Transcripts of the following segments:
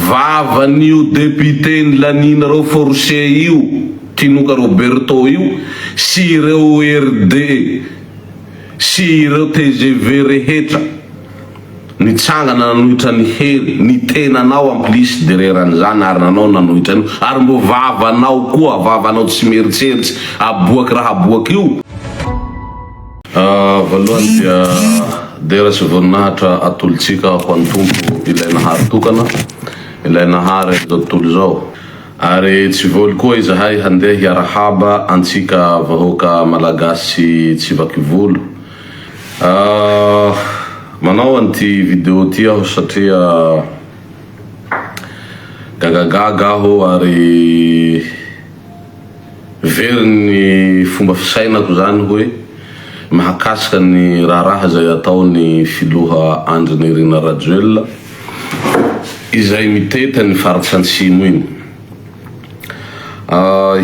vavan'io député ny laninareo forcé io Tinoka Roberto io sy ireo RD sy ireo TGV rehetra nitsangana nanohitra ny hery ny tenanao amplisy dereran'izany ary nanao nanohitra anio ary mbo vavanao koa vavanao tsy meritseritsy aboaky raha aboaky io. Voalohany dia derasy voninahitra atolotsika ho an'ny tompo ilaina hary tokana ilaina hary zao tontolo zao ary tsy voly koa izahay handeha hiarahaba antsika vahoaka malagasy tsy vaky volo. Manao anty video ty aho satria gagagaga aho ary very ny fomba fisainako zany hoe mahakasika ny raha zay ataony filoha Andry Nirina Rajoelina izay miteta ny faritsy Antsimo iny.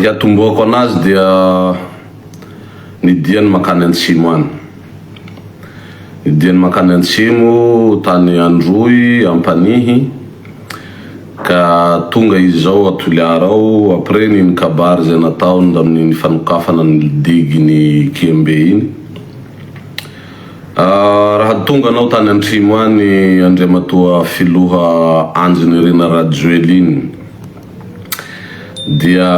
Hiatomboako anazy dia nidiany makany Antsimo any. Nidiany makany Antsimo tany Androy Ampanihy ka tonga izy zao Atoliara ao après ny kabary zay nataony amin'ny fanokafana ny diginy Kiembe iny. Raha tonga anao tany Antsimo any Andriamatoa filoha Andry Nirina Rajoelina iny dia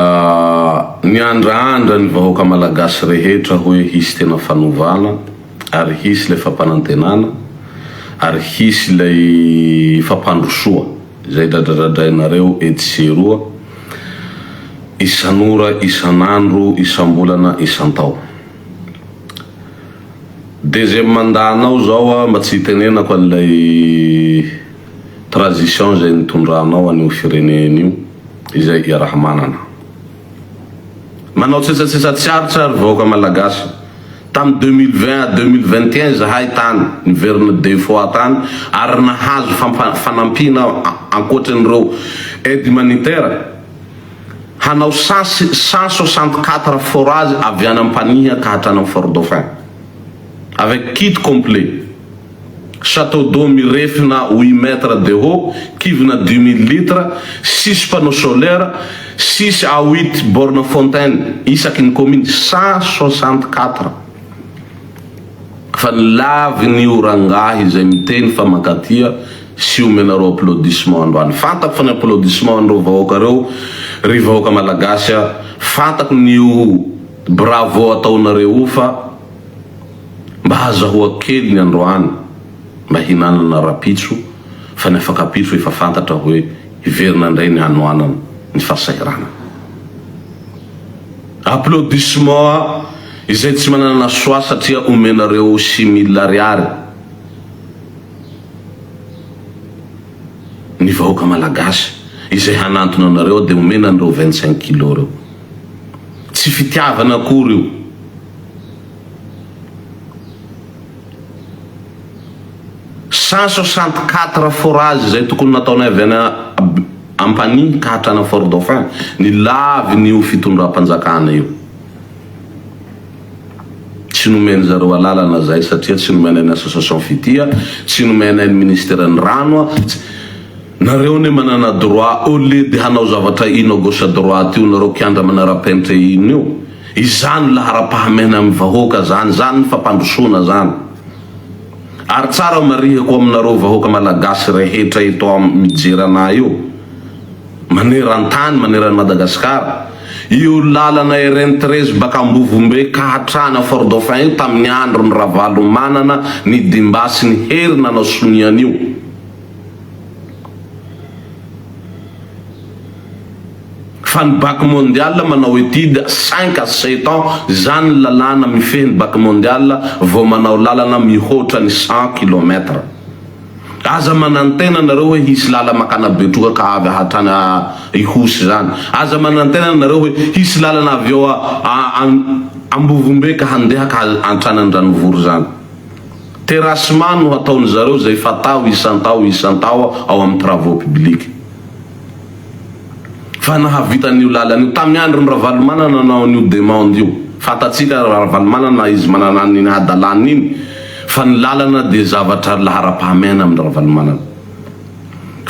niandraandra ny vahoaka malagasy rehetra hoe hisy tena fanovana ary hisy le fampanantenana ary hisy lay fampandrosoa zay dradradradrainareo etseroa isanora isanandro isambolana isantao. Deuxième mandanao zao mba tsy hitenenako an'ilay transition zay nitondranao an'io firenena io izay iaraha manana manao tsetsatsetsatsiaritra ary vahoaka malagasy tam 2020 à 2021 zahay tany niverina 2 fois tany ary nahazo fanampina ankoatran'ireo aide humanitaire hanao 164 forage avy any Ampanihy ka hatrany amin'ny Fort Dauphin avec kit complet, château d'eau mirefina 8 mètres de haut, kivina 2000 litres, 6 panneaux solaires, 6 à 8 bornes fontaines, isaky ny commune 164. Fa lavy ny orangahy zay miteny fa makatia sy omenareo applaudissement androany. Fantako fa ny applaudissement andreo vahoakareo ry vahoaka malagasy fantako ny bravo ataonareo fa mba azahoa kely ny androany mba hinanana rapitso fa ny afakapitso efa fantatra hoe iverina ndray ny hanoanana ny fasahirana. Applaudissement izay tsy manana soa satria omenareo 6 000 ariary ny vahoaka malagasy izay hanantona anareo dia omenanareo 25 kilo reo. Tsy fitiavana akory io. Cent 164 forage zay tokony nataony avy any Ampanihy ka hatrany Fort Dauphin ny lavy ny fitondram-panjakana io. Tsy nomeny zareo alalana zay satria tsy nomeny ny association fitia, tsy nomeny ny ministère ny rano. Nareo ne manana droit au lieu de hanao zavatra ino gauche à droite io nareo kiandra manara-penitra ino io. Izany lahara-pahamena amin'ny vahoaka zany ny fampandrosoana zany. Ary tsara marihako aminareo vahoaka malagasy rehetra ito mijerana io maneran-tany maneran'i Madagasikara io lalana RN13 baka Ambovombe ka hatrana Fort Dauphin io tamin'ny andro ny Ravalomanana ny dimbasy ny hery nanao sonian'io. Fa ny bac mondial manao étude 5 à 7 ans zany lalana mifehy ny bac mondial vao manao lalana mihoatra ny 100 km. Aza manantena nareo hoe hisy lala makana Betroka ka avy hatrana Ihosy zany. Aza manantena nareo hoe hisy lalana avy eo Ambovombe ka handeha ka antrana Andranovory zany. Terrassement no ataony zareo zay fatao isantao ao amin'ny travaux publics. Fa nahavitan'io lalana io tamin'ny andro ny Ravalomanana nanao an'io demande io. Fatatsika Ravalomanana izy manana ny hadalana iny fa ny lalana dia zavatra lahara-pahamena amin'ny Ravalomanana.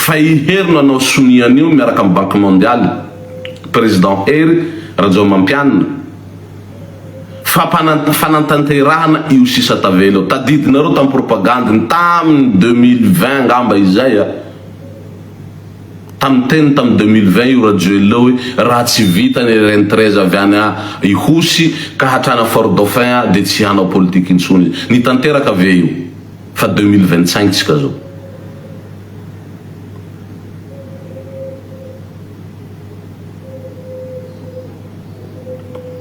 fa iherina anao sonian'io miaraka amin'ny banque mondiale président hery Rajo Mampianina fanantanterahana io sisa tavela tadidinareo tamin'ny propagande tamin'ny 2020 ngamba izay tamin'ny teny tamin'ny 2020 io radio hoe raha tsy vitany rentreza avy any ihosy ka hatrana fort dauphin de tsy hanao politique intsony ny tanteraka ave io fa 2025 tsika zao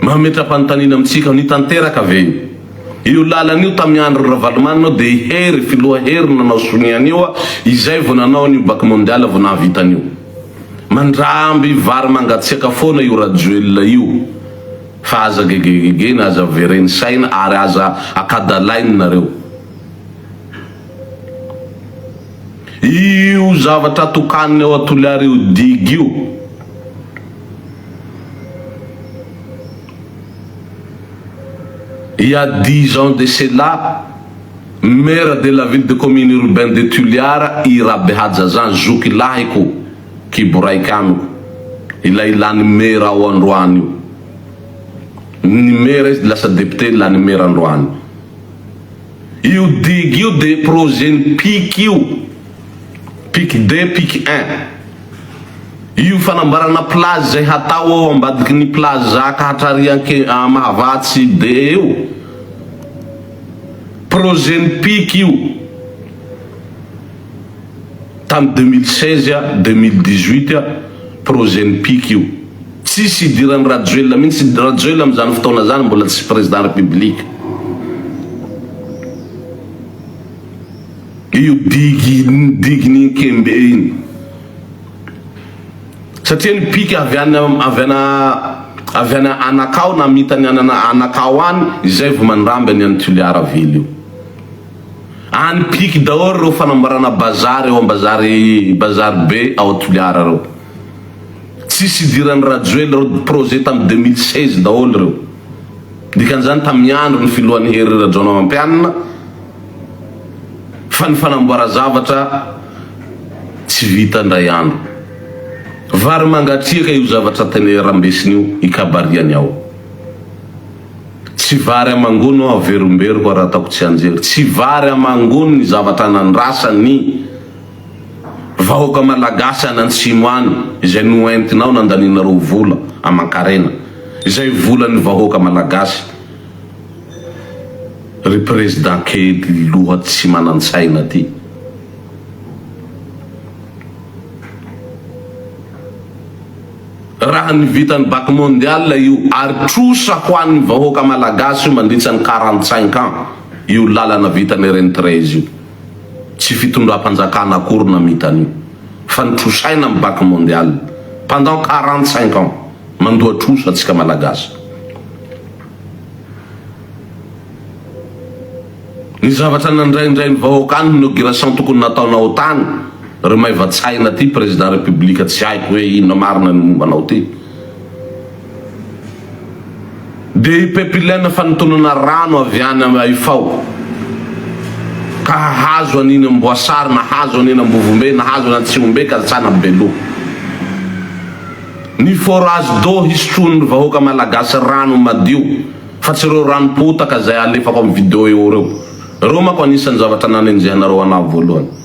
mametra-pantanina amitsika ny tanteraka ave io lalan'io tamin'ny andro ravalomanina de hery filoha hery nanao sonian'io izay vo nanao ny banque mondiale vo nahavitan'io mandramby vary mangatsiaka foana io rajoel io fa aza gegegegena aza vereny saina ary aza akadalainy nareo io zavatra tokaniny ao atoliary io digy io il y a 10 ans de cela, maire de la ville de commune urbaine de Tuliara, Irabe Hadzazan, Zouki Lahiko, Kiburai Kamiko. Il a ilani maire à Wanrouani. Ni maire, la sa député, la ni maire Wanrouani. Il dit des projets PQ, PIC 2, PIC 1. Io fanambarana plaza zay hatao ao ambadiky ny plaza ka hatrarianke mahavatsy de io projet ny PIC io tam 2016 2018 projet ny PIC io tsisy idirany rajoela mihitsy rajoela amizany fotoana zany mbola tsy président république io digny kembe iny satria ny PIC avy any anakao na mitany anakao any izay vo mandramby any any Tuliara ville io any PIC daholo reo fanambarana bazary ao bazary be ao Tuliara reo tsisy idirany rajoel reo projet tamin'ny 2016 daholo reo dikan'izany tamin'ny andro ny filohan'ny hery Rajo Mampianina fa ny fanamboara zavatra tsy vita ndray andro vary mangatriaka io zavatra teny rambesin'io ikabariany ao tsy vary amangono averomberoko raha ataoko tsy anjery tsy vary amangono ny zavatra nandrasany vahoaka malagasy anantsimo any izay noentinao nandaninareo vola aman-karena izay volan'ny vahoaka malagasy ry président kely loha tsy manan-tsaina ty raha ny vitany banque mondiale io ary trosa ho an'ny vahoaka malagasy io mandritsany 45 ans io lalana vitany rentrez io tsy fitondram-panjakana akory namitany io fa nitrosaina amin'ny banque mondiale pendant 45 ans mandoa trosa atsika malagasy ny zavatra nandraindray ny vahoaka any inauguration tokony nataonao tany ry maiva-tsaina ty président république tsy haiko hoe ino marina ny mombanao ty de ipepilena fanotonana rano avy any aifao ka hahazo aniny amboasary na hazo aniny ambovombe na hazo any tsiombe ka tsana belo ny forage d'eau hisotrony vahoaka malagasy rano madio fa tsy reo rano potaka zay alefako amin'ny vidéo eo reo mako anisan'ny zavatra nanenjehanareo anahy voalohany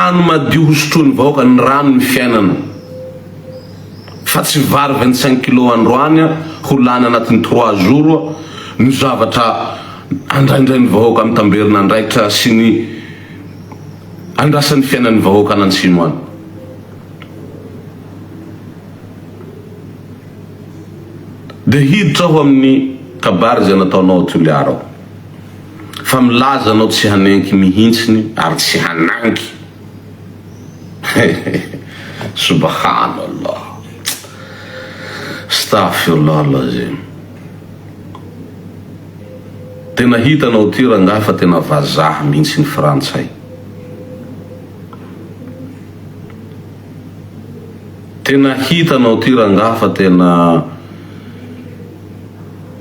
rano madio hosotrony vahoaka ny rano ny fiainana fa tsy vary 25 kilo androany ho lany anatin'ny 3 jours ny zavatra andraindray ny vahoaka amin'ny tamberina andraikitra sy ny andrasan'ny fiainan'ny vahoaka anantsimo any de hiditra ho amin'ny kabary zay nataonao Tuliara fa milaza anao tsy hanenky mihintsiny ary tsy hananky subhanallah astaghfirullah lazim tena hitanao ty rangahy fa tena vazaha mihitsy ny frantsay tena hitanao ty rangaha fa tena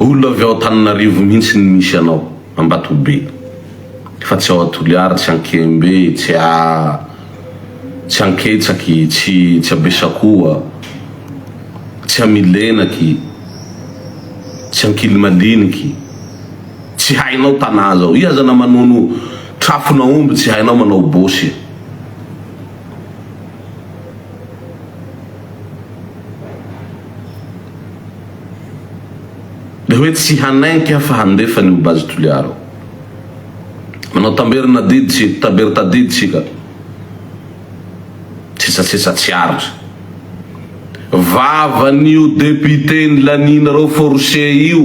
olona avy ao Antananarivo mihitsy ny misy anao Ambatobe, fa tsy ao Toliara, tsy Ankembe, tsy Anketsaky, tsy Abesakoa, tsy Amilenaky, tsy Ankilimaliniky, tsy hainao tanà zao. Iha zana manono trafona omby tsy hainao manao bosy. Le hoe tsy hanaiky fa handefa ny Bazy Toliara. Manao tamberina diditsika, taberta diditsika. Tsetsatsetsa tsy aritra. Vavan'io député ny laninareo forcé io,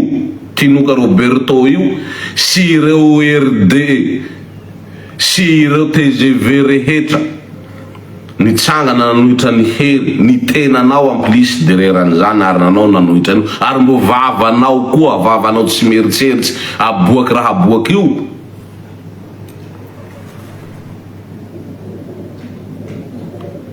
Tinoka Roberto io, sy ireo RD, sy ireo TGV rehetra, nitsangana nanohitra ny hery, ny tenanao amplisy dereran'izany ary nanao nanohitra anio, ary mbo vavanao koa, vavanao tsy mieritseritsy, aboaky raha aboaky io.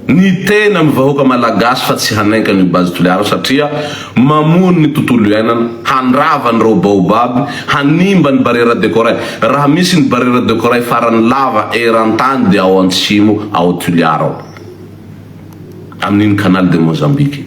Ny tena amin'ny vahoaka malagasy fa tsy hanaika ny Bazy Toliara satria mamono ny tontolo iainana, handrava ny reo baobab, hanimba ny barrière de corail. Raha misy ny barrière de corail farany lava eran-tany dia ao Antsimo, ao Toliara ao, amin'iny canal de Mozambique.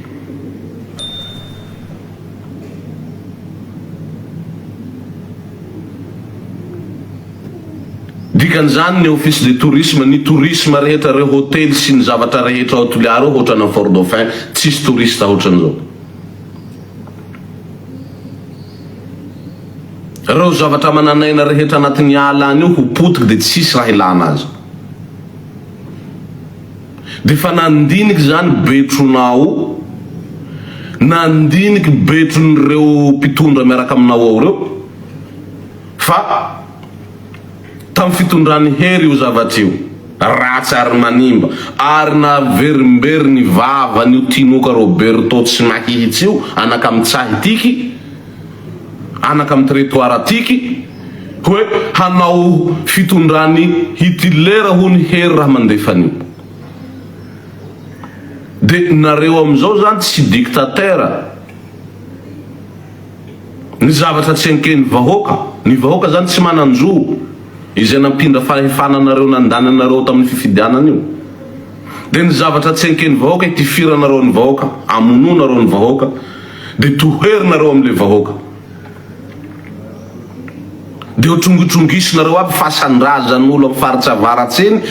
Dikan'izany ny office de tourisme, ny tourisme rehetra, reo hôtely sy ny zavatra rehetra ao Toliara ao ohatrana Fort Dauphin, tsisy touriste ohatran'izao. Reo zavatra mananaina rehetra anatin'ny ala any io ho potiky dia tsisy raha ilana azy. Dia fa nandiniky zany betronao, nandiniky betron'ireo mpitondra miaraka aminao ao reo, fa tamin'ny fitondrany hery io zavatra io, ratsy ary manimba, ary naverimbery ny vavan'io Tinoka Roberto tsy mahihitsy io, anaka amin'ny tsahy tiky, anaka amin'ny territoire tiky, hoe hanao fitondrany Hitler ho ny hery raha mandefan'io. Dia nareo amizao zany tsy dictateur, ny zavatra tsy anken'ny vahoaka, ny vahoaka zany tsy mananjo, izay nampindra fahefananareo nandananareo tamin'ny fifidianana io. Dia ny zavatra tsy anken'ny vahoaka itifiranareo ny vahoaka, amononareo ny vahoaka, dia toherinareo amin'ilay vahoaka. Dia hotrongitrongisinareo aby fahasandrazan'olo amin'ny faritsy avaratsy eny,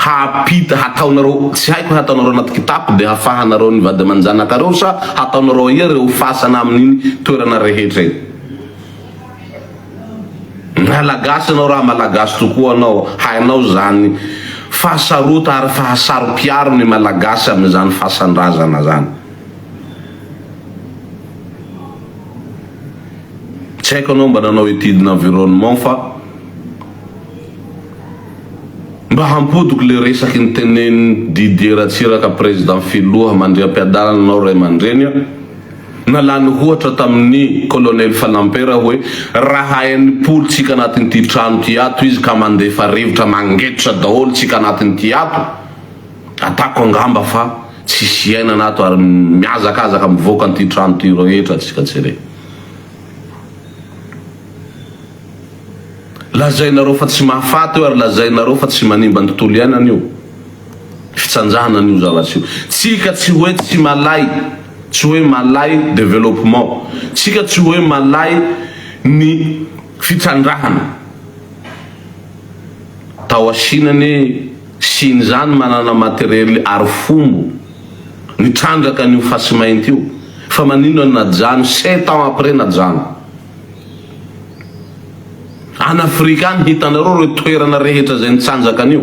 hapita hataonareo, tsy haiko hataonareo anaty kitapo dia hafahanareo ny vady aman-janakareo sa hataonareo ireo fasana amin'iny toerana rehetra eny. Malagasy anao raha malagasy tokoa anao, hainao zany fahasarota ary fahasaro-piaro ny malagasy amin'izany fahasandrazana zany. Tsy haiko anao mba nanao étude d'environnement fa mba hampodiky le resaky ny teneny Didier Ratsiraka président filoha mandriam-piadarana anao ray aman-dreny, nalany ohatra tamin'ny colonel Falampera hoe raha hain'ny politsika anatin'ity trano ty ato izy ka mandefa rivotra mangetra daholo tsika anatin'ity ato, atako angamba fa tsisy iaina anato ary miazakazaka mivoaka an'ity trano ty rehetra tsika tsire. Lazainareo fa tsy mahafaty io ary lazainareo fa tsy manimba ny tontolo iainana io, fitsanjahana an'io zavatra io. Tsika tsy hoe tsy malay, tsy hoe malay développement, tsika tsy hoe malay ny fitsandrahana. Tao asinany Chine zany manana materiel ary fombo nitrandraka an'io fasy mainty io, fa manino najano 7 ans après najano. Any Afrika any hitanareo reo toerana rehetra zay nitsanjaka an'io,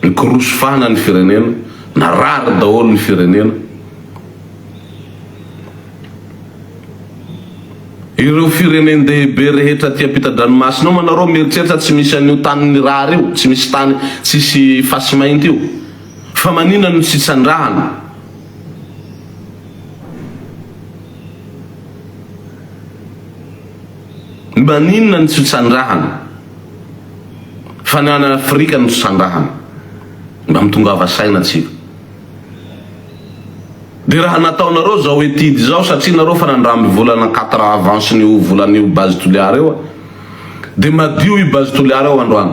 nikorosofana ny firenena, narary daholo ny firenena. Ireo firenendehibe rehetra ty ampita-dranomasina ao manareo mieritreritra tsy misy an'io tany ny rary io, tsy misy tany, tsisy fasy mainty io, fa manina no tsy tsandrahana. Maninona ny tsy tsandrahana, fa ny any Afrika ny tsandrahana, mba mitongava saina tsika. de raha nataonareo zao étude zao satria nareo fa nandramy volana 4 avance nio volan'io base toliara eo de madio i base toliara eo androany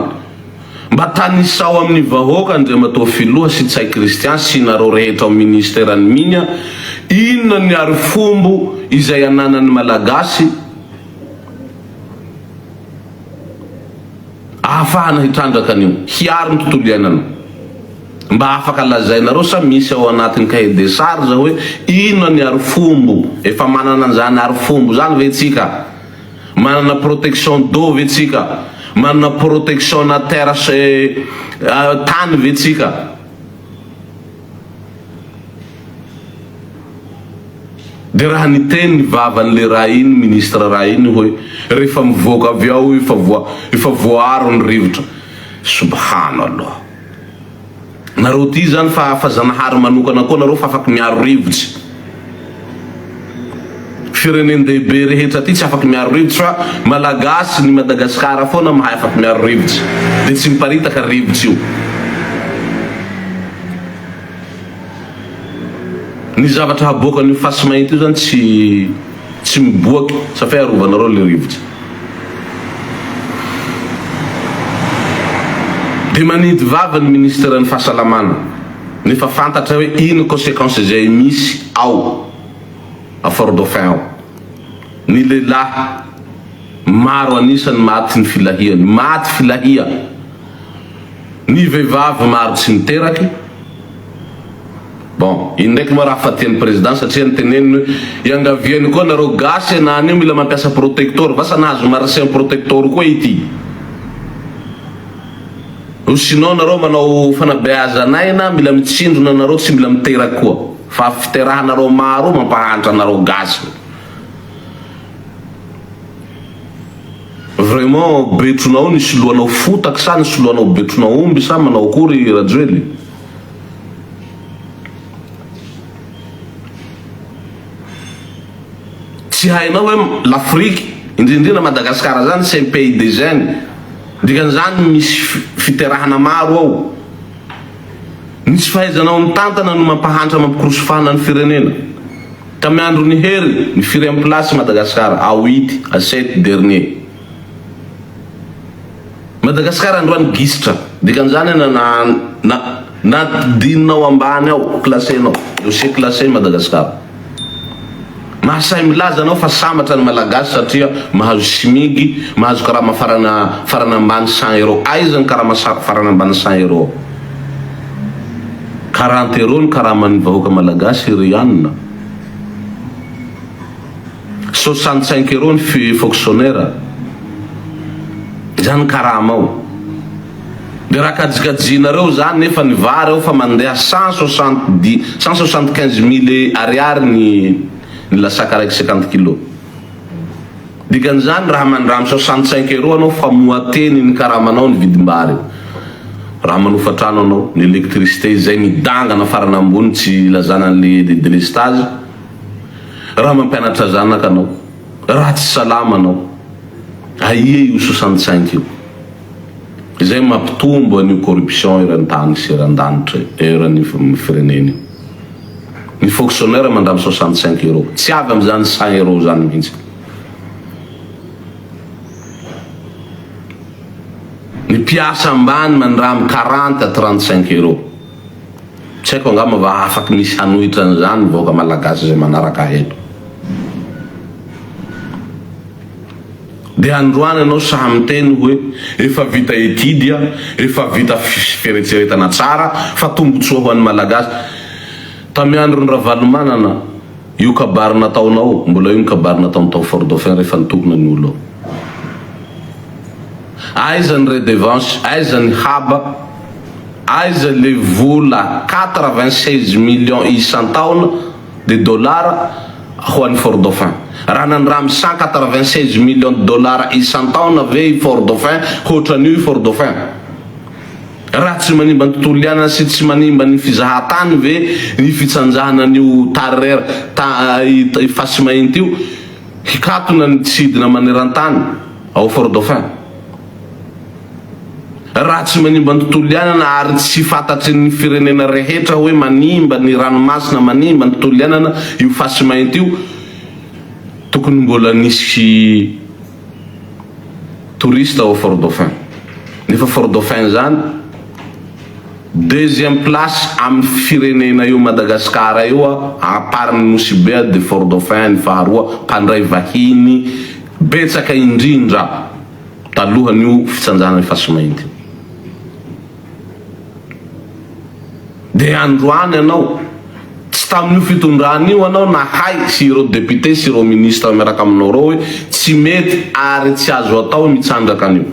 mba tanisao amin'ny vahoaka ndre matao filoha sy tsay kristian sy nareo rehetra ao ministerany migna inona ny ary fombo izay ananany malagasy ahafahana hitrandraka an'io hiary ny tontolo iainana mba afaka lazainareo sa misy ao anatin'ny cahier des charges hoe inona ny ary fombo efa manana an'izany ary fombo zany ve tsika manana protection d'eau ve tsika manana protection na terre se tany ve tsika de raha niteny ny vavan'le raha iny ministre raha iny hoe rehefa mivoaka avy ao efa voaro ny rivotra subhanallah nareo ty zany fa zanahary manokana koa nareo fa afaky miaro rivotsy firenendehibe rehetra ty tsy afaky miaro rivotsy fa malagasy ny Madagasikara foana mahay afaky miaro rivotsy de tsy miparitaka rivotsy io ny zavatra haboakan'io fasy mainty io zany tsy miboaky safay arovanareo le rivotsy de manidy vava ny ministère ny fahasalamana nefa fantatra hoe ino conséquence zay misy ao a Fort-Dauphin ao ny lehilahy maro anisany maty ny filahiany maty filahia ny vehivavy maro tsy miteraky bon indraiky moa raha fatian'ny président satria nyteneniny hoe iangaviany koa nareo gasy anany io mila mampiasa protecteur vasa nahazo marché protecteur koa ity sinon nareo manao fanabeazanaina mila mitsindrona nareo tsy mila miteraky koa fa fiterahanareo maro mampahantra nareo gasy vraiment betronao ny soloanao fotaky sa ny soloanao betronao omby sa manao akory rajoely tsy hainao hoe l'Afrique indrindrina Madagasikara zany c'est un pays des jeunes dikan'izany misy fiterahana maro ao nisy fahaizanao mitantana no mampahantra mampikorosofana ny firenena tamy andro ny hery ny firy en place Madagasikara à 8 à 7 dernier Madagasikara androany gisitra dikan'izany na dininao ambany ao classenao dossier classé Madagasikara mahasay milaza anao fa sambatra ny malagasy satria mahazo simigy mahazo karama farana ambany 100 euro aizany karama farana ambany 100 euro 40 euro ny karama ny vahoaka malagasy rianina 65 euro ny fonctionnaire zany karama ao de raha kajikajinareo zany nefa ny vary ao fa mandeha 175,000 ariary ny lasaka raiky 50 kilo dikan'izany raha mandramy 65 euro anao fa moateny ny karamanao ny vidim-bary raha manofatrano anao ny électricité zay midangana farana ambony tsy lazana an'le délestage raha mampianatra zanaka anao raha tsy salama anao aia io 65 io izay mampitombo an'io corruption eran-tany sy eran-danitra eran'ny firenena ny fonctionnaire mandramy 65 euro tsy avy am'izany 100 euro zany mihitsy ny mpiasa ambany mandramy 40 à 35 euro tsy haiko angamba va afaky misy hanohitra an'izany vahoaka malagasy zay manaraka eto de androany anao saha miteny hoe efa vita etidia efa vita fieretseretana tsara fa tombotsoa ho an'ny malagasy tamy andro ny ravalomanana io kabary nataonao mbola io ny kabary nataony tao Fort-Dauphin rehefa nitokona ny olo aiza ny redevance aiza ny haba aiza le vola 96 millions isan-taona de dollars ho an'ny Fort-Dauphin raha nandramy 196 millions de dollars isan-taona ve i Fort-Dauphin hotran'io i Fort-Dauphin raha tsy manimba ny tontolo iainana sy tsy manimba ny fizahatany ve ny fitsanjahanan'io tarera fasy mainty io hikatona ny tsidina maneran-tany ao Fort-Dauphin raha tsy manimba ny tontolo iainana ary tsy fantatry ny firenena rehetra hoe manimba ny ranomasina, manimba ny tontolo iainana io fasy mainty io, tokony mbola nisy touriste ao Fort Dauphin. Nefa Fort Dauphin zany deuxième place amin'ny firenena io Madagasikara io aparin'ny Nosy Be de Fort Dauphin ny faharoa mpandray vahiny betsaka indrindra talohan'io fitsanjana ny fasy mainty. De androany anao tsy tamin'io fitondrana io anao nahay sy ireo député sy ireo ministre miaraka aminao reo hoe tsy mety ary tsy azo atao mitsandraka an'io.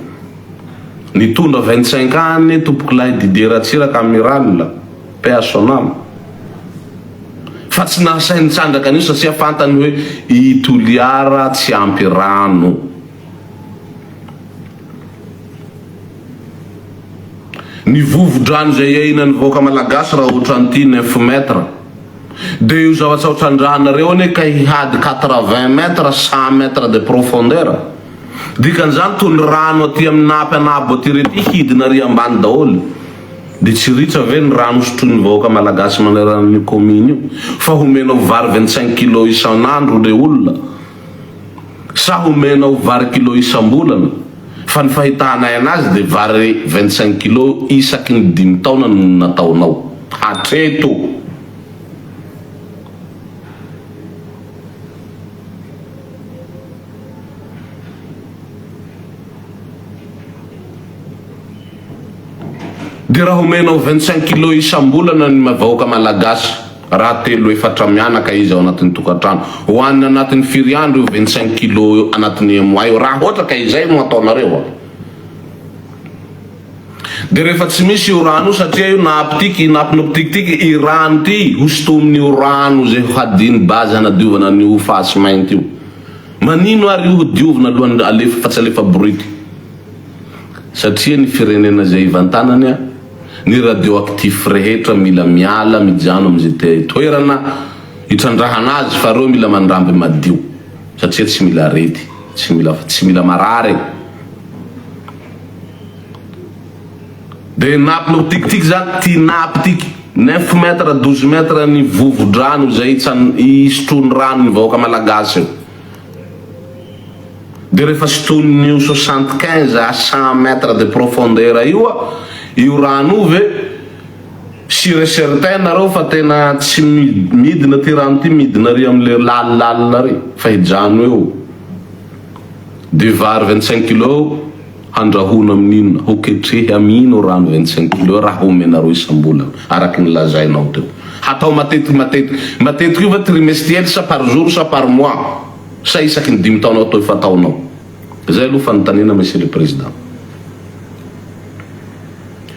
Nitondra 25 any tompokilahy Didier Ratsiraka amiral paix à son âme, fa tsy nasainy mitsandraka an'io satria fantany hoe i Toliara tsy ampy rano. Ny vovo-drano zay iainany vahoaka malagasy raha ohatran'ity 9 metre, de io zavatsy otrandrahanareo ane ka hihady 80 metre 100 metre de profondeur, dikan'izany tony rano aty amin'ny napy aty rety hidina ry ambany daholo, de tsy ritra ve ny rano sotroiny vahoaka malagasy maneran'ny commune io, fa homenao vary 25 kilo isan'andro le olona, sa homenao vary kilo isam-bolana, fa ny fahitanay anazy de vary 25 kilo isaky ny 5 taona no nataonao hatreto. De raha homenao 25 kilo isam-bolana ny vahoaka malagasy, raha 3-4 mianaka izy ao anatin'ny tokantrano, hoanina anatin'ny firy andro 25 kilo anatin'ny mois, raha ohatra ka izay no ataonareo. De rehefa tsy misy io rano satria io napitiky napinoptikitiky i rano ty hostomin'io rano zay hadiny bazy hanadiovana n'io fasy mainty io, manino ary io diovina alohan'ny alefa fa tsy alefa bority, satria ny firenena zay ivantanany ny radioactif rehetra mila miala mijano amizay toerana itrandrahana azy, fa reo mila mandramby madio satria tsy mila arety, tsy mila marary. De napinao tikitiky zany ty napitiky 9 metre 12 metre ny vovo-drano zay isotrony rano ny vahoaka malagasy io. De rehefa sotronin'io 75 à 100 metre de profondeur io rano ve sire certain nareo fa tena tsy midina ty rano ty, midina ry amle lalina ry fa hijano eo. De vary 25 kilo andrahona amin'inona hoketrehy amino rano 25 kilo raha homenareo isam-bolana araky ny lazainao teo. Hatao matetiky io va trimestriel sa par jour sa par mois sa isaky ny 5 taonao to fataonao. Zay aloha fanontaniana monsieur le président.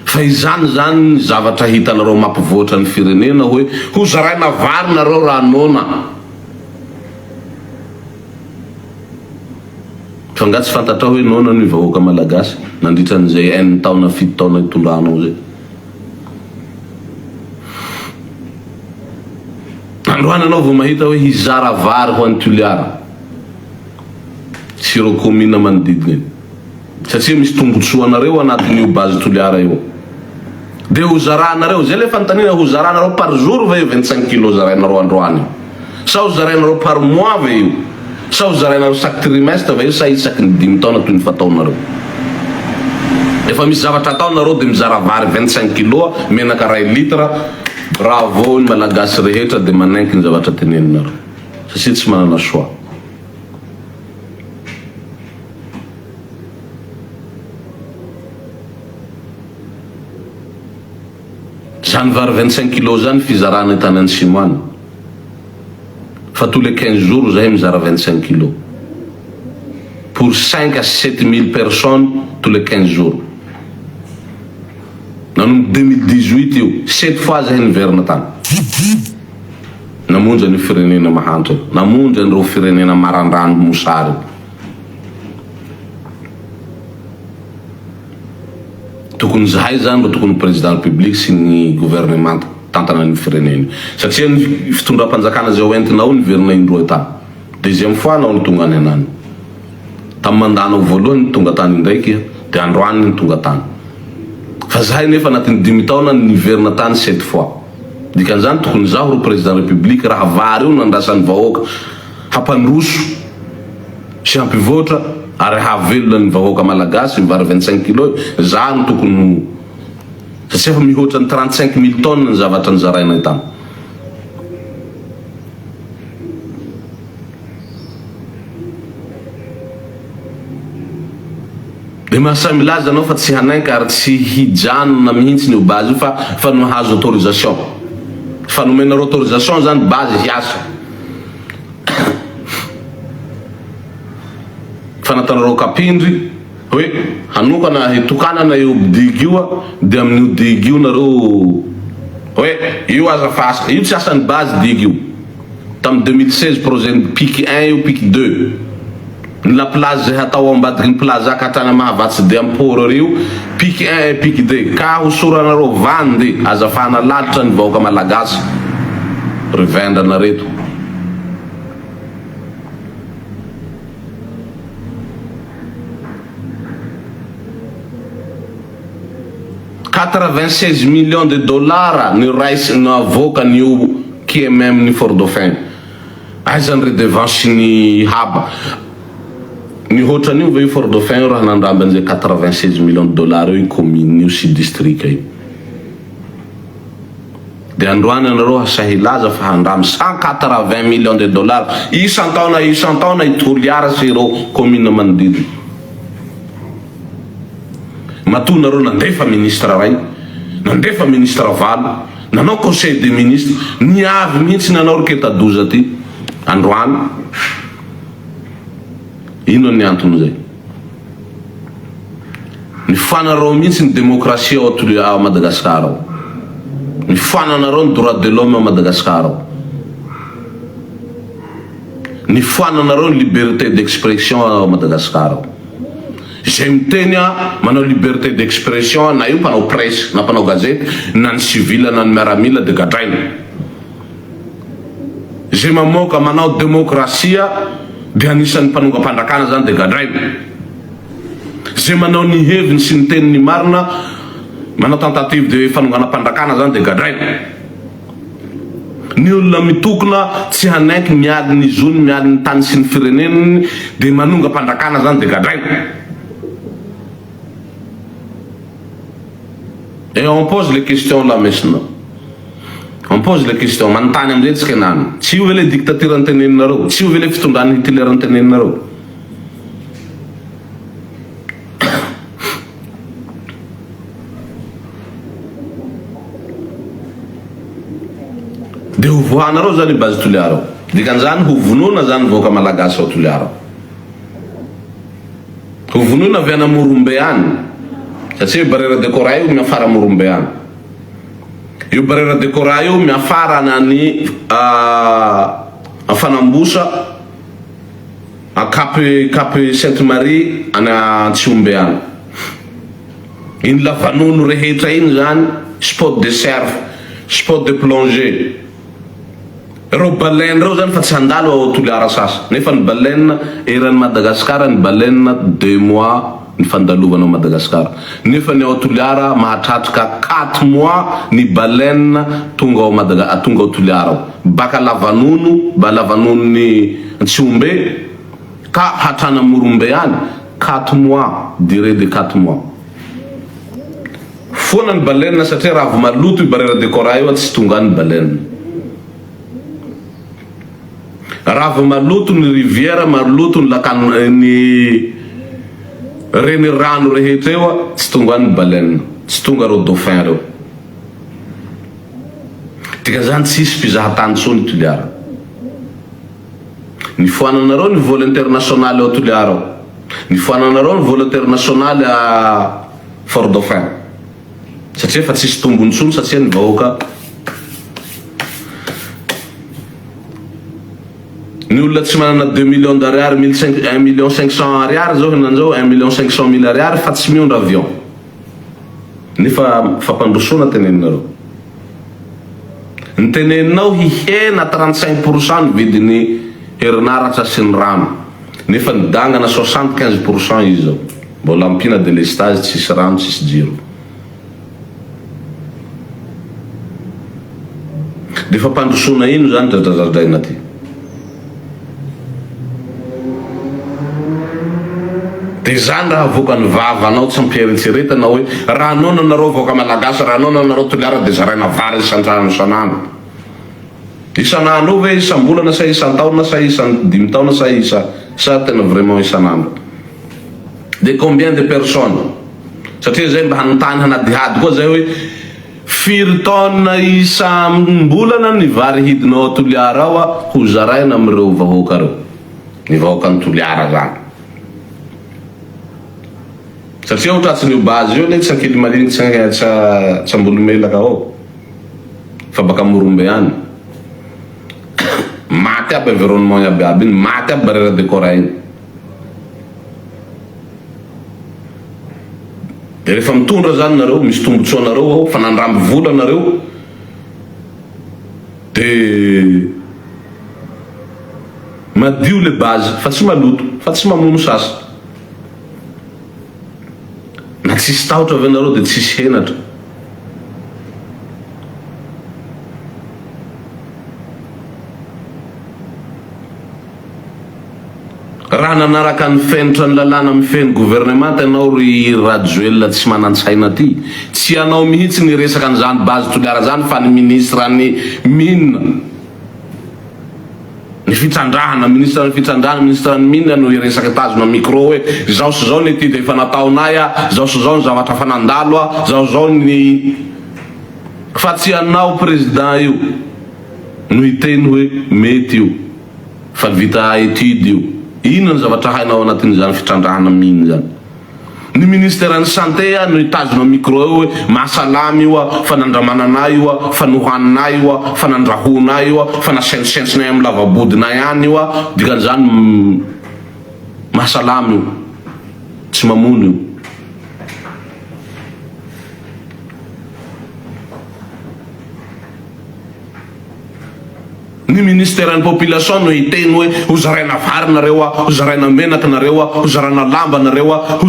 Fa izany zany zavatra hitanareo mampivoatra ny firenena hoe ho zaraina vary nareo raha nona. Fa nga tsy fantatra hoe nona ny vahoaka malagasy nandritra an'izay 1 taona 7 taona itondranao zay. Androany anao vao mahita hoe hizara vary ho an'ny Toliara sy ireo commune manodidina satria misy tombotsoanareo anatin'io base Toliara io. De ho zaranareo zay le fanontaniana, ho zaranareo par jour ve 25 kilo zarainareo androany, sa ho zarainareo par mois ve io, sa ho zarainareo chaque trimestre ve io, sa isaky ny 5 taona toy ny fataonareo. Efa misy zavatra ataonareo de mizara vary 25 kilo menaka 1 litre. Bravo ny malagasy rehetra de manaiky ny zavatra teneninareo satria tsy manana soa. Zany vary 25 kilo zany fizarana tany Antsimo any, fa tous les 15 jours zahay mizara 25 kilo pour 5 à 7 000 personnes tous les 15 jours. Nanombo 2018 io 7 fois zahay niverina tany, namonjy ny firenena mahantra, namonjy an'ireo firenena marandrano mosary. Tokony zahay zany tokony président république sy ny gouvernement tantana ny firenena satria ny fitondram-panjakana zay hoentinao niverina indroa tany, deuxième fois nao ny tonga any anany, tamin'ny mandanao voalohany ny tonga tany indraiky de androany ny tonga tany. fa zahay nefa anatin'ny 10 taona niverina tany 7 fois dikan'izany tokony zaho ro président république raha vary io nandrasan'ny vahoaka hampandroso sy hampivoatra ary havelona ny vahoaka malagasy mivary 25 kilo za no tokony satria efa mihoatra ny 35 000 tonnes ny zavatra nizaraina tany. De mahasamy milaza anao fa tsy hanaiky ary tsy hijanona mihitsy ny base io fa nohazo autorisation fa nomenaro autorisation zany base hiasa fa natanareo kapindry hoe hanokana hitokanana io digue io de amin'io digue io nareo hoe io azafasa io tsy asan'ny base digue io tam 2016 projet pic 1 io pic 2 la place zay hatao ambadiky ny plaza katrana mahavatsy de amporo rio pic 1 et pic 2 ka hosoranareo vandy azafana lalitra ny vahoaka malagasy revendana reto. $96 millions ny raisy navoaka nio KMM ny Fort Dauphin aizany redevance ny haba ny hoatran'io ve io Fort Dauphin raha nandramby an'izay $96 millions io i commune io sy district io de androany anareo hasahilaza fa handramy $180 millions isan-taona itoliara sy ireo commune manodidina matoa nareo nandefa ministre ray nandefa ministre valo nanao conseil des ministres niavy mihitsy nanao roketa 12 aty androany ino ny antony zay ny fanareo mihitsy ny demokrasia ao Madagasikara ao ny fananareo ny droit de l'homme ao Madagasikara ao ny fananareo ny liberté d'expression ao Madagasikara ao zay miteny manao liberté d'expression na io mpanao presse na mpanao gazety na ny civil na ny miaramila de gadraina zay mamoaka manao demokrasia de anisan'ny mpanongam-pandrakana zany de gadraina zay manao ny heviny sy ny teny ny marina manao tentative de fanonganam-pandrakana zany de gadraina ny olona mitokona tsy hanaiky miady ny zony miady ny tany sy ny fireneniny de manonga-pandrakana zany de gadraina. Et on pose les questions là maintenant. On pose les questions. Mantany amizay tsika nany. Tsy io ve le dictature anteneninareo? Tsy io ve le fitondran'ny Hitler anteneninareo? De hovohanareo zany base toliarao. Dikan'izany hovonona zany vahoaka malagasy ao toliarao. Hovonona avy any Morombe any. Satria barera de Cora io miafara Morombe any. Io barera de Cora io miafara nany afanambosa a Cap Sainte-Marie ana Tsiombe any. Iny lavanono rehetra iny zany spot de surf, spot de plongée. Reo baleine reo zany fa tsy handalo ao Toliara sasa. Nefa ny baleine eran'ny Madagasikara ny baleine 2 mois ny fandalovana ao Madagasikara. Nefa ny ao Toliara mahatratrika 4 mois ny baleine tonga ao Toliara ao. Baka lavanono, ba lavanono ny Tsiombe ka hatrana Morombe any 4 mois, durée de 4 mois. Fona ny baleine satria raha maloto i barera de Cora io tsy tonga ny baleine. Raha maloto ny rivière, maloto ny ny reny rano rehetra eo tsy tonga ny baleine, tsy tonga reo dauphin reo. Tika zany tsisy mpizahatany tsony Toliara. Ny foananareo ny vol international ao Toliara ao. Ny foananareo ny vol international a Fort Dauphin. Satria fa tsisy tombony tsony satria ny vahoaka ny olona tsy manana 2 millions d'ariary 1 million 500 ariary zao hinanzao 1 million 500 000 ariary fa tsy miondra avion nefa fampandrosona teneninareo ny teneninao hihena 35% ny vidiny herinaratra sy ny rano nefa ny dangana 75% izy zao mbola ampina delestage tsisy rano tsisy jiro de fa pandrosona ino zany dradradradraina ty de zany raha vokany vavanao tsy mipieritseretanao hoe raha anona nareo voaka malagasy raha anona nareo toliara de zaraina vary isantrano isanandro isanandro ve isam-bolana sa isan-taona sa isan-dimy taona sa tena vraiment isanandro de combien de personnes satria zay mba hanontany hanadihady koa zay hoe firy taona isam-bolana ny vary hidinao toliara ao a ho zaraina amireo vahoaka reo ny vahoaka ny toliara zany satria ohatratsin'io base io neky sankely maliny tsy ambolomelaka ao fa baka morombe any maty aby environnement iabiaby iny maty aby barera décora iny de rehefa mitondra zany nareo misy tombotsoa nareo ao fa nandramby vola nareo de madio le base fa tsy maloto fa tsy mamono sasa na tsisy tahotra avy anareo de tsisy henatra raha nanaraka ny fenitra ny lalàna mifeny gouvernement anao ry rajoelona tsy manan-tsaina ty tsy anao mihitsy ny resaka an'izany base toliara zany fa ny ministre ny mine ny fitsandrahana ministre ny fitsandrahana ministre ny mine no iresaka tazona micro hoe zao sy zao ny ty de efa nataonay a zao sy zao ny zavatra fa nandalo a zao zao ny fa tsy anao président io no hiteny hoe mety io fa vita étude io ino ny zavatra hainao anatin'izany fitrandrahana mine zany ny ministère ny santé a no hitazona micro eo hoe mahasalamy io a fa nandramananay io a fa nohaninay io a fa nandrahonay io a fa nasensisensinay amin'ny lavabodinay any io a dikan'izany mahasalamy io tsy mamono io ny ministère ny population no hiteny hoe ho zaraina vary nareo a ho zaraina menaka nareo a ho zarana lamba nareo a ho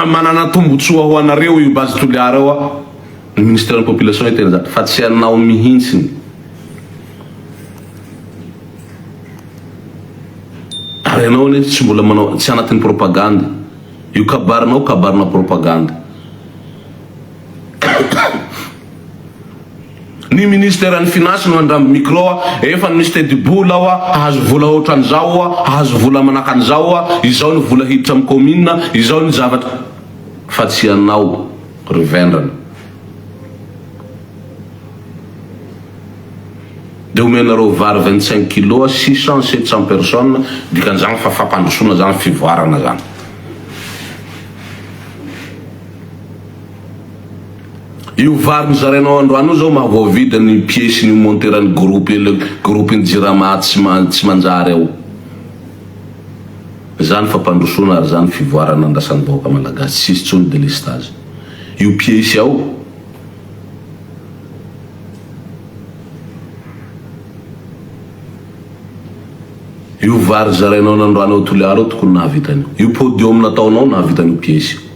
manana tombotsoa ho anareo io base toliara eo a ny ministère ny population hiteny zany fa tsy anao mihitsiny ary anao ne tsy mbola manao tsy anatin'ny propagande io kabarina propagande ny ministère ny finance no andramby micro a efa misy tedi-bola ao a ahazo vola ohatran'izao a ahazo vola manaka an'izao a izao ny vola hiditra amin'ny commune izao ny zavatra fa tsy anao revendrana de omenareo vary 25 kilo 600-700 personnes dikan'izany fa fampandrosona zany fivoarana zany io vary mizarainao androany io zao mahavoavidy ny piesy ny monterany groupe ny jirama tsy manjary ao zany fampandrosona ary zany fivoarana andrasan'ny vahoaka malagasy tsisy tsony délestage io piesy ao io vary zarainao nandroany ao toliara ao tokony nahavitany io podium nataonao nahavitany io piesy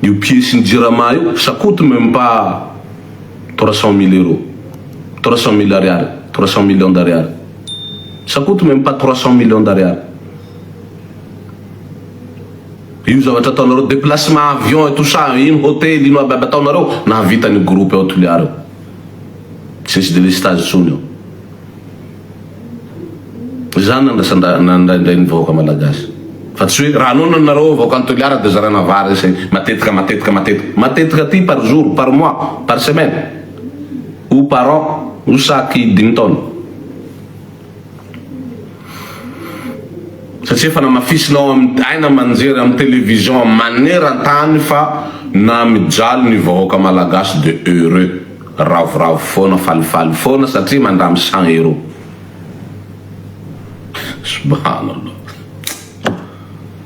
io piesy ny jirama io ça coûte même pas 300 000 euros 300 000 ariary 300 millions d'ariary ça coûte même pas 300 millions d'ariary io zavatra ataonareo déplacement avion et tout ça ino hôtel ino aby ataonareo nahavitany groupe ao toliara eo tsisy délestage tsony eo zany nandraindray ny vahoaka malagasy fa tsy hoe raha anona nareo vahoaka ny toliara de zarana vary se matetika ty par jour par mois par semaine ou par an ou saky 10 taona satria fa namafisinao aina manjery amin'ny télévision maneran-tany fa na mijaly ny vahoaka malagasy de heureux ravoravo foana falifaly foana satria mandramy 100 euros subhanallah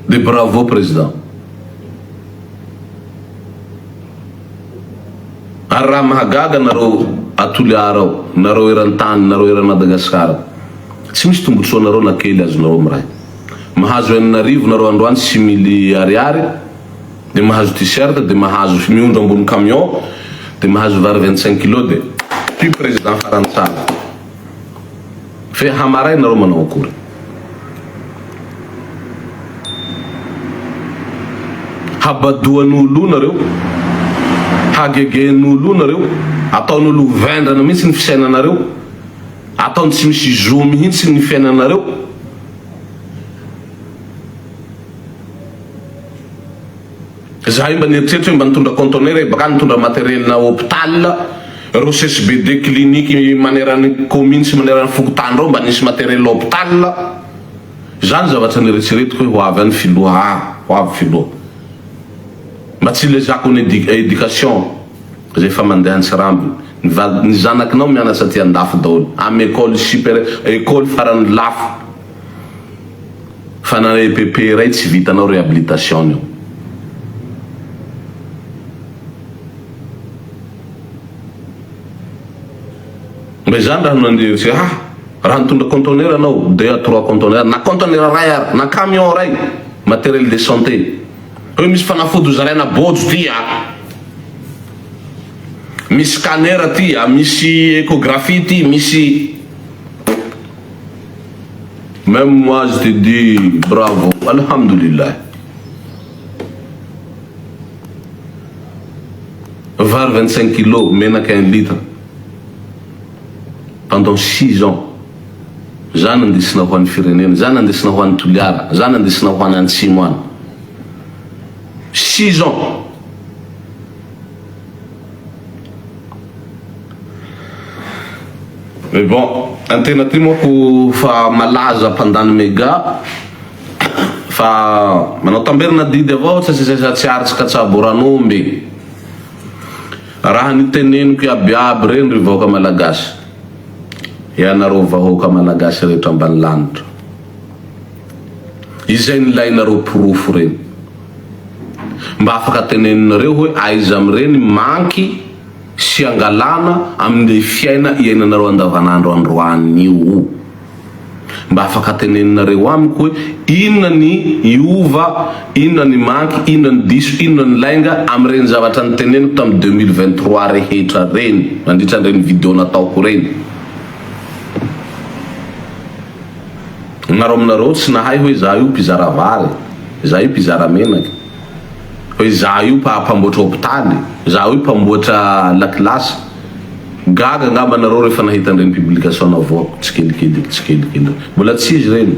de bravo président ary raha mahagaga nareo atoliara ao nareo eran-tany nareo eran Madagasikara tsy misy tombotsoa nareo na kely azonareo miray mahazo 8,000 nareo androany 6 000 ariary de mahazo t-shirt, de mahazo miondro ambony camion, de mahazo vary 25 kilo de puis président farantsara fe hamaray nareo manao akory. Habadoan'olo nareo, hagegen'olo nareo, ataon'olo vendrana mihitsy ny fisainanareo, ataony tsy misy zo mihitsy ny fiainanareo. Zahay mba nieritreritry mba nitondra conteneur baka nitondra matériel na hôpital ro CSBD clinique maneran'ny commune sy maneran'ny fokotany reo mba nisy matériel hôpital. Zany zavatra nieritreretiko hoe ho avy any filoha, ho avy filoha mba tsy lezako ny éducation zay fa mandeha ny Saramby. Ny zanakinao mianatra ty andafy daholo amy école supérieure, école farany lafo fa na EPP ray tsy vitanao réhabilitation io. Mbe zany raha nandiritry raha nitondra conteneur anao 2 à 3 conteneur na conteneur ray ary na camion ray matériel de santé hoe misy fanafody zaraina bojo ty misy scanner ty misy échographie ty misy. Même moi je te dis bravo, alhamdulillah. Var 25 kilos menaka 1 litre pendant 6 ans. Zany andesina ho an'ny firenena, zany andesina ho an'ny Toliara, zany andesina ho an'ny Antsimo any. 6 ans. Mais bon, antena ty moako fa malaza pandany méga fa manao tamberina didy avao tsy aritsika tsabo ranomby. Raha niteneniko iabiaby reny ry vahoaka malagasy, ianareo vahoaka malagasy rehetra ambany lanitra, izay nilainareo porofo reny mba afaka teneninareo hoe aiza amreny manky sy angalana amin'ny fiaina iainanareo andavanandro androany io. Mba afaka teneninareo amiko hoe inona ny iova, inona ny manky, inona ny diso, inona ny lainga amreny zavatra niteneniko tamy 2023 rehetra reny mandritra reny video nataoko reny. Nareo aminareo tsy nahay hoe za io mpizara vary, za io mpizara menaky, hoe za io mpamboatra hôpitaly, za io mpamboatra lakilasy. Gaga ngamba nareo rehefa nahita reny publication navoako tsikelikely. Mbola tsy izy reny,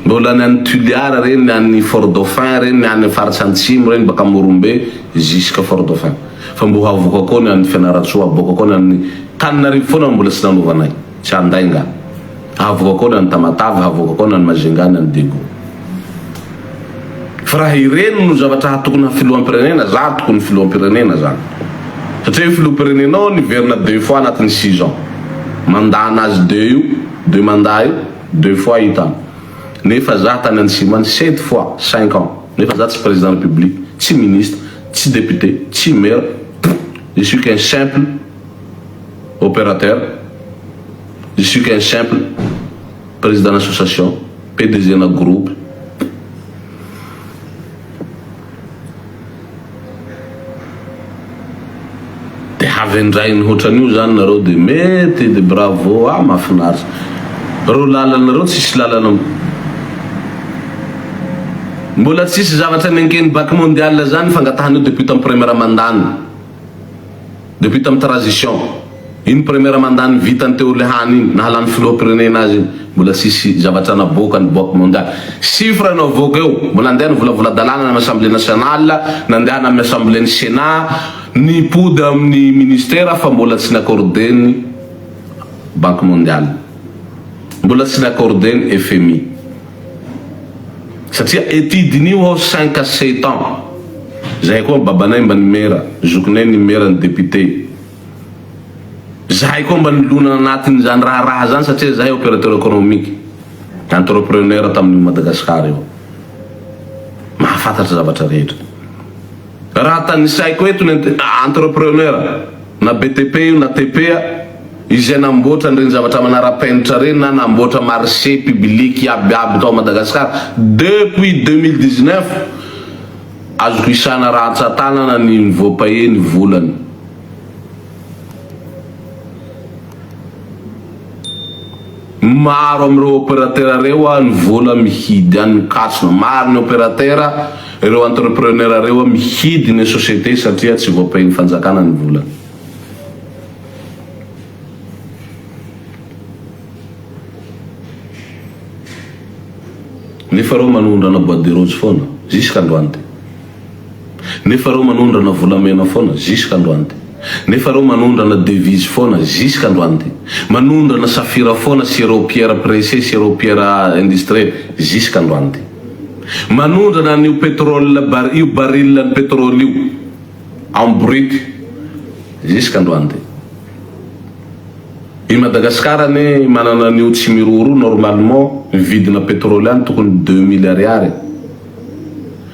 mbola ny an'ny Tuliara reny, ny an'ny Fort Dauphin reny, ny an'ny faritsy Antsimo reny baka Morombe jusqu'à Fort Dauphin. Fa mbo havoaka koa ny an'ny Fianaratsoa, aboaka koa ny an'ny Tananarivo foana mbola tsy nanovanay, tsy anday nga. Havoaka koa ny an'ny Tamatavy, havoaka koa ny an'ny Majunga, ny an'ny Dego. Fa raha ireny no zavatra tokony filoham-pirenena, za tokony filoham-pirenena zany. Satria filoham-pirenenao niverina 2 fois anatin'ny 6 ans. Mandana azy 2 io, 2 mandat io, 2 fois hitany. Nefa za tany Antsimo any 7 fois 5 ans. Nefa za tsy président de la République, tsy ministre, tsy député, tsy maire. Je suis qu'un simple opérateur. Je suis qu'un simple président d'association, PDG na groupe. De havendray ny hoatran'io zany nareo de mety de bravo, mahafinaritra. Reo lalanareo tsisy lalana, mbola tsisy zavatra nenkeny bac mondial zany fangatahan'io depuis tamy première mandany, depuis tamy transition. Iny première mandany vitany teo lehany iny nahalany filoham-pirenena azy iny, mbola tsisy zavatra naboaka ny bac mondial. Chiffre navoaka eo, mbola andeha nivolavola dalàna amy assemblée nationale, nandeha amy assemblée ny Sénat, nipody amin'ny ministère fa mbola tsy naccordeny Banque mondiale, mbola tsy naccordeny FMI. Satria etidin'io ao 5 à 7 ans. Zahay koa babanay mba nimera, zokinay nimera ny député. Zahay koa mba nilona anatin' zany raha zany satria zahay opérateur économique, entrepreneur tamin'ny Madagascar io. Mahafantatry zavatra rehetra. Raha tanisaiko eto ny entrepreneur na BTP io na TPA, izay namboatra regny zavatra manara-penitra reny na namboatra marché public iabiaby tao Madagasikara depuis 2019 azoko isana rantsan-tanana ny voapaheny volany. Maro amireo opérateur reo ny vola mihidy any mikatsona, maro ny opérateur ireo entrepreneur reo mihidy ny société satria tsy voapaheny fanjakana ny volany. Nefa reo manondrana boîte de rose foana jusqu'à androany ty. Nefa reo manondrana volamena foana jusqu'à androany ty. Nefa reo manondrana devise foana jusqu'à androany ty. Manondrana safira foana sirop pierre pressé, sirop pierre industriel jusqu'à androany ty. Manondrana io pétrole io baril ny pétrole io en brut jusqu'à androany ty. I Madagasikara ne manana nio tsy miroro normalement vidina pétrole any tokony 2000 ariary.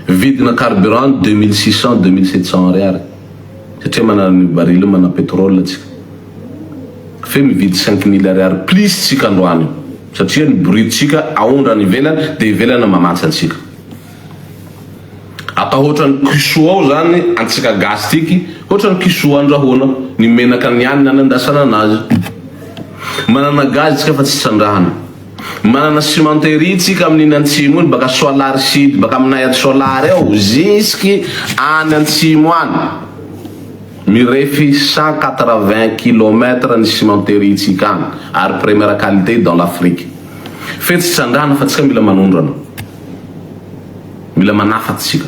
Vidina carburant 2600 2700 ariary. Satria manana nio baril mana pétrole tsika. Fe mividy 5000 ariary plus tsika androany. Satria ny brut tsika aondrany ivelany de ivelany mamatsy antsika. Ata ohatrany kisoa ao zany antsika gasy tiky, ohatrany kisoa andrahoana ny menaka ny anina nandasana anazy. Manana gaz tsika fa tsy sandrahana. Manana cimenterie tsika amin'iny antsimo iny baka solar sud baka aminay aty solar eo jusky any antsimo any. Mirefy 180 km ny cimenterie tsika any ary première qualité dans l'Afrique. Fe tsy sandrahana fa tsika mila manondrana. Mila manafaty tsika.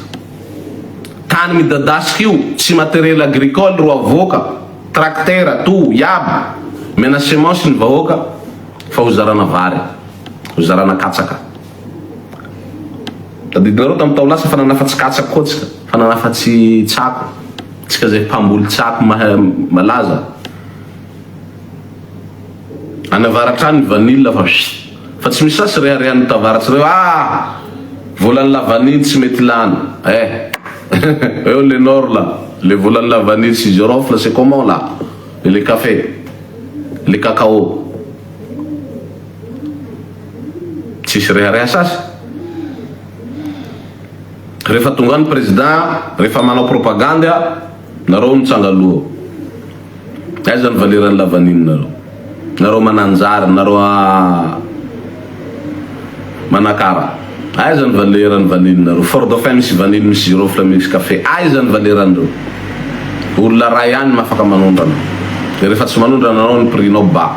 Tany midadasika io tsy matériel agricole ro avoaka, tracteur tout iaby. Mena semence ny vahoaka fa hozarana vary, hozarana katsaka. Tadidinareo tamin'ny tao lasa fa nanafatsy katsaka koa tsika, fa nanafatsy tsako. Tsika zay mpamboly tsako malaza. Anavaratrany vanille fa tsy misy sasy reharehan'ny tavaratsy reo. Volan'ny la vanille tsy mety lana. Eo le nord là, le volan'ny la vanille si girofle c'est comment là? Le café. Le cacao tsisy rehareha sasy. Rehefa tonga ny président, rehefa manao propagande nareo mitsanga aloha. Aiza ny valeran'ny lavaniny nareo? Nareo mananjary, nareo manakara. Aiza ny valeran'ny vanille nareo? Fort dauphin misy vanille, misy girofle, misy café. Aiza ny valeran'ireo? Olona ray ihany mafaka manondrana. Rehefa tsy manondrana anao ny prix-nao ba.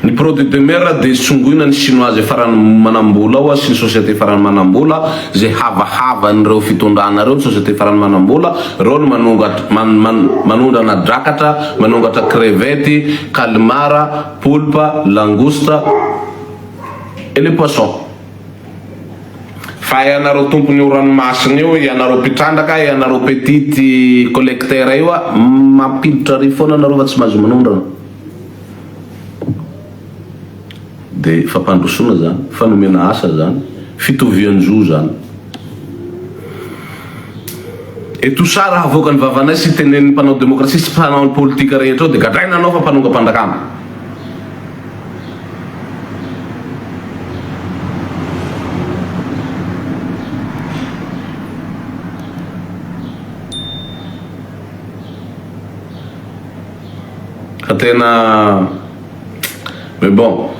Ny produit de mer de songoina ny chinoise farany manambola ao sy ny société farany manambola zay havahavan'ireo fitondranareo ny société farany manambola reo no manondrana drakatra, manongatra crevette, calmara, poulpe, langouste et les poissons. Fa ianareo tompony io ranomasina io, ianareo mpitrandraka, ianareo petite collecteur io mampiditra ry foana anareo fa tsy mahazo manondrana. De fampandrosoana zany, fanomena asa zany, fitovian-jo zany. Et tout ça raha avoaka ny vavanay sy tenen'ny mpanao démocratie sy mpanao ny politika rehetra eo de gadraina anao fa mpanongam-pandrakana. Tena mais bon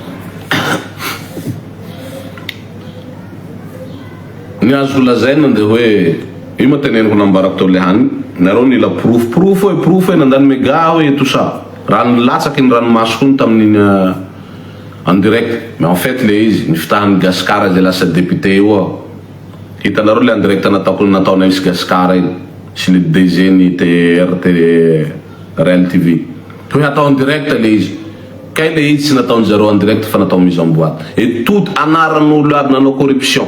ny azo lazaina de hoe io mateneniko nambarako tao le hany nareo nila proof hoe nandany mega hoe tout ça raha nilatsaky ny ranomasy ny tamin'iny en direct mais en fait le izy nifitahan'ny Gaskara zay lasa député io hitanareo le en direct nataonay misy Gaskara iny sy le DG ny TRT Real TV. Hoe atao en direct le izy. Kay le izy tsy nataon'zareo en direct fa natao mise en boîte. Et tout anaran'olo aby nanao corruption.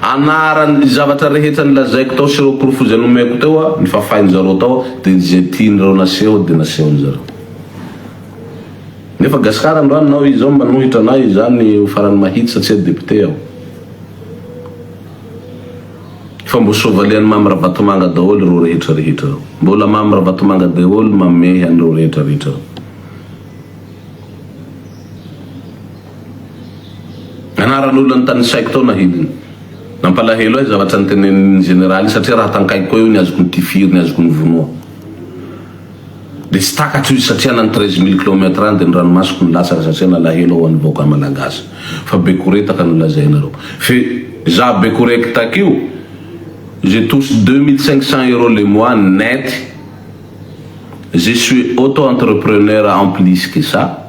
Anaran'ny zavatra rehetra nilazaiko tao sy reo proof zay nomeko teo nifafahin'zareo tao de zay tian'ireo naseho de nasehon'zareo. Nefa Gaskara androany nao izy zao manohitra anay zany farany mahitsy satria député aho. fa mbo sovaliany mamy Ravatomanga daholo ro rehetrarehetra reo, mbola mamy Ravatomanga daholo mamehy an'ireo rehetrarehetra reo. Anaran'olona ny tany saiko tao nahidiny nampalahelo ahy zavatra nytenen'ny generaly satria raha tankaiko eo ny azoko nytifiry, ny azoko nyvonoa. De tsy takatry izy satria nany 13 000 km any de ny ranomasoko nilatsaka satria nalahelo ao an'ny vahoaka malagasy. Fa bekoretaka nolazainareo. Fe za bekoretaka io, je touche 2500 € le mois net. Je suis auto-entrepreneur en plus que ça.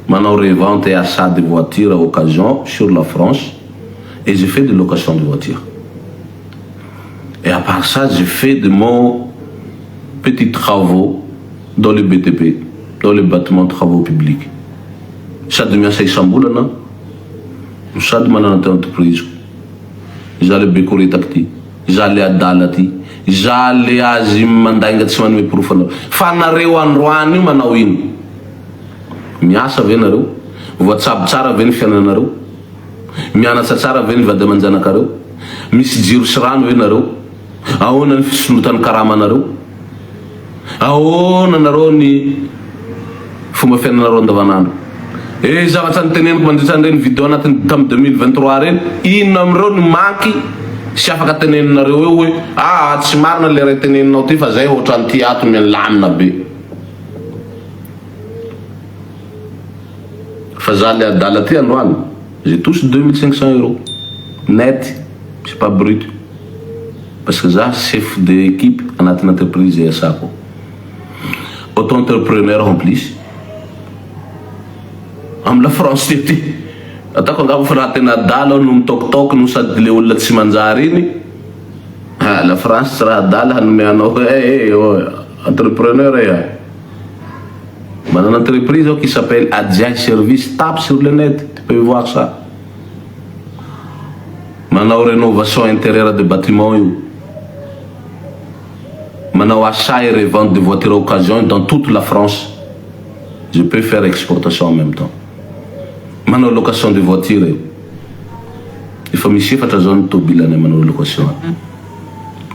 Manao revente et achat de voitures à occasion sur la France. Et je fais de location de voitures. Et à part ça, je fais de mon petits travaux dans le BTP, dans le bâtiment de travaux publics. Ça devient 600 boules, non? Ça demande à notre entreprise. J'allais bécorer tacti, j'allais à Dalati, j'allais à Zimandanga Tsman Profana. Fanareo Androani Manawin. Miasa venareo, WhatsApp tsara veny fiananareo, mianatra tsara veny vadamanjanakareo, misy jiro sy rano venareo, ahoana ny fisolotan'ny karamanareo, ahoana nareo ny fomba fiainanareo andavanandro. Zavatra nyteneniko mandritran'ireny vidéo anatiny tamin'ny 2023 reny, inona amireo ny manky sy afaka teneninareo eo hoe tsy marina le raha teneninao ty fa zay ohatran'ny ty ato mialamina be. Fazale à Dalati Androane, je touche 2500 € net, c'est pas brut. Parce que ça, chef d'équipe en entreprise et ça. Auto-entrepreneur en plus. Am la France, c'était. Attends, quand vous faites un dala, nous tok nous ça de l'éole de Simanzarini. La France sera dala, nous mais entrepreneur. Une entreprise qui s'appelle Adja Service, tape sur le net, tu peux voir ça. Maintenant, rénovation intérieure des bâtiments. Maintenant, achat et revente de voitures à occasion dans toute la France. Je peux faire exportation en même temps. Maintenant, location de voitures. Il faut me chiffrer à la zone de bilan de location. Il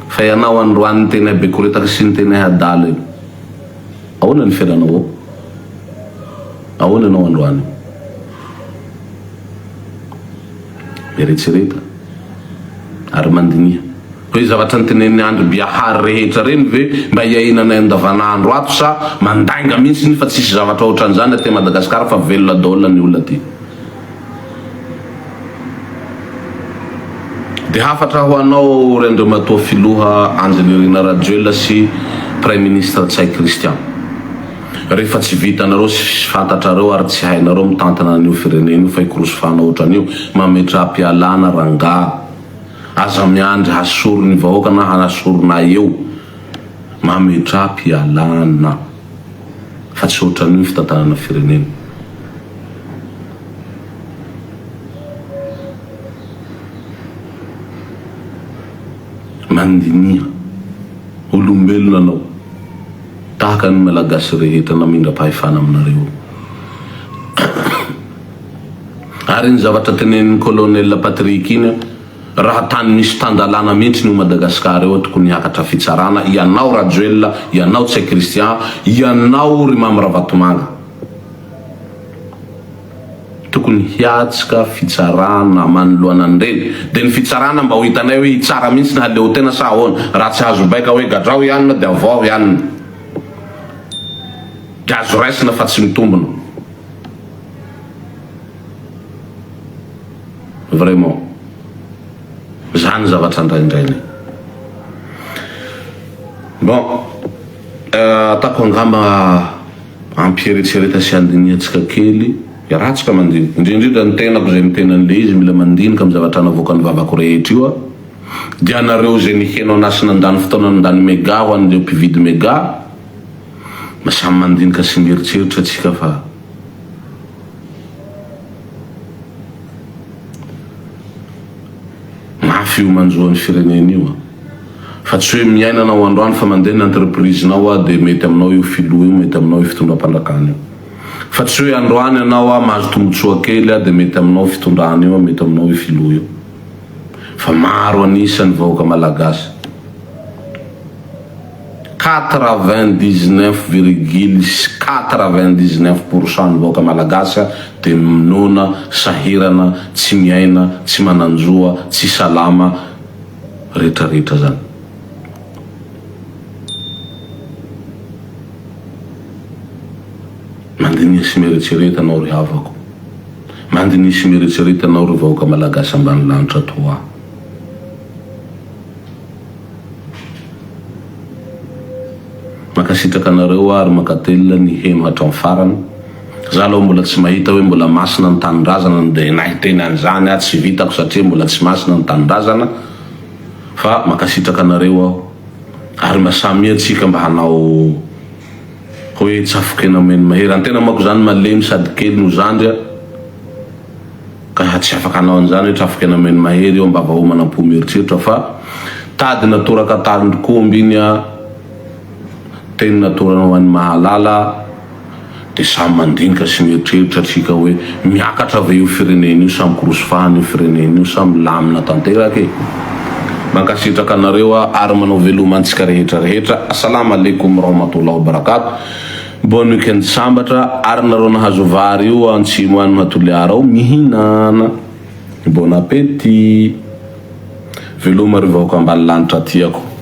faut y avoir un droit de tenir bécouré, de à dalle. On a fait un nouveau. Aona no androany eritsereta ary mandinia hoe zavatra nytenen'ny andro biahary rehetra reny ve mba iainanay andavanandro ato sa mandainga mihitsy ny fa tsisy zavatra ohatran'izany aty Madagasikara fa velona daholo ny olona ty. De hafatra ho anao rendre matoa filoha Anjelerina Rajoelina sy Prime Ministre Tsay Christian. Rehefa tsy vitanareo sy fantatrareo ary tsy hainareo mitantana an'io firenena io fa ikorosofana ohatran'io mametra-pialana ranga aza miandry hasorony vahoaka na hanasorona eo mametra-pialana fa tsy ohatran'io fitantanana firenena. Mandinia olombelona anao tahaka ny malagasy rehetra namindra-pahefana aminareo. Ary ny zavatra tenen'ny colonel Patrick iny raha tany misy tandalana mihitsy ny Madagasikara eo tokony hiakatra fitsarana ianao Rajoelina, ianao Tsay Christian, ianao Rimamy Ravatomanga. Tokony hiatsika fitsarana manoloana an'ireny. De ny fitsarana mba ho hitanay hoe hitsara mihitsy ny haleo tena sa ahoana. Raha tsy azo baika hoe gadrao ianina de avao ianina. De azo raisina fa tsy mitombona. Vraiment. Zany zavatra andraindrainy. Bon, atako angamba ampieritsereta sy andiniatsika kely. Ratsika mandiny. Indrindrindra ny tenako zay mitena an'le izy mila mandinika amin'ny zavatra navoaka ny vavako rehetra io. Dia anareo zay ny henao anasy nandany fotoana nandany mega ho an'ireo mpividy mega. Masamy mandinika sy mieritseritra atsika fa mafy io manjoan'ny firenena io. Fa tsy hoe miainanao androany fa mandeha ny entreprise-nao de mety aminao io filoha io, mety aminao io fitondram-pandrakana io. Fa tsy hoe androany anao mahazo tombotsoa kely de mety aminao fitondrana io, mety aminao io filoha io. fa maro anisan'ny vahoaka malagasy 99,99% vahoaka malagasy dia minona sahirana, tsy miaina, tsy mananjoa, tsy salama rehetrarehetra zany. Mandinia sy mieritreretanao ry havako, mandinia sy mieritreretanao ry vahoaka malagasy ambany lanitra toa. Makasitraka anareo ary makatelina ny heno hatramin'ny farany. Za aloha mbola tsy mahita hoe mbola masina ny tanindrazana dia nahiteny an'izany aho tsy vitako satria mbola tsy masina ny tanindrazana, fa makasitraka anareo aho ary masamia tsika mba hanao hoe tsafokena meno mahery. Antena manko zany malemy sady kely no zandria ka tsy afaka hanao an'izany hoe tsafokena meno mahery eo mba vahoamana mpo-mieritreritra, fa tady natoraka tandromby iny a teny natorana ho an'ny mahalala dia samy mandinika sy mieritreritra atsika hoe miakatra ve io firenena io, samy korosofahany io firenena io, samy lamina tanteraka e. Mankasitraka anareo ary manao velomantsika rehetrarehetra. Assalamu alaikum warahmatullahi wabarakatuh. Bon weekend sambatra ary nareo nahazo vary io antsimo any Matoliara ao mihinana. Bon appétit. Veloma ry vahoaka ambany lanitra tiako.